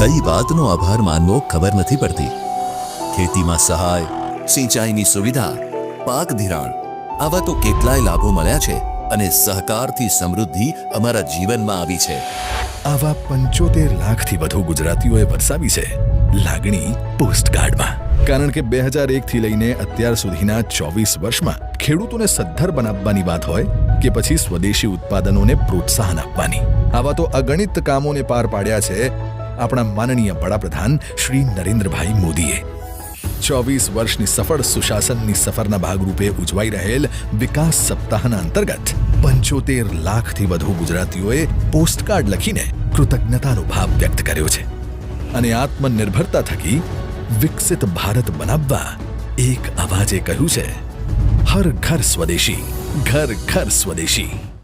કઈ વાતનો આભાર માનવો ખબર નથી પડતી. ખેતીમાં સહાય, સિંચાઈની સુવિધા, પાક ધિરાણ, આવા તો કેટલાય લાભો મળ્યા છે અને સહકારથી સમૃદ્ધિ અમારા જીવનમાં આવી છે. આવા 75 લાખથી વધુ ગુજરાતીઓએ વરસાવી છે લાગણી પોસ્ટકાર્ડમાં. કારણ કે 2001 થી લઈને અત્યાર સુધીના 24 વર્ષમાં ખેડૂતોને સદ્ધર બનાવવાની વાત હોય કે પછી સ્વદેશી ઉત્પાદનોને પ્રોત્સાહન આપવાની, આવા તો અગણિત કામોને પાર પાડ્યા છે આપણા માનનીય વડાપ્રધાન શ્રી નરેન્દ્રભાઈ મોદીએ. 24 વર્ષની સફળ સુશાસનની સફરના ભાગરૂપે ઉજવાઈ રહેલ વિકાસ સપ્તાહના અંતર્ગત 75 લાખથી વધુ ગુજરાતીઓએ પોસ્ટકાર્ડ લખીને કૃતજ્ઞતાનો ભાવ વ્યક્ત કર્યો છે અને આત્મનિર્ભરતા થકી વિકસિત ભારત બનાવવા એક અવાજે કહ્યું છે, હર ઘર સ્વદેશી, ઘર ઘર સ્વદેશી.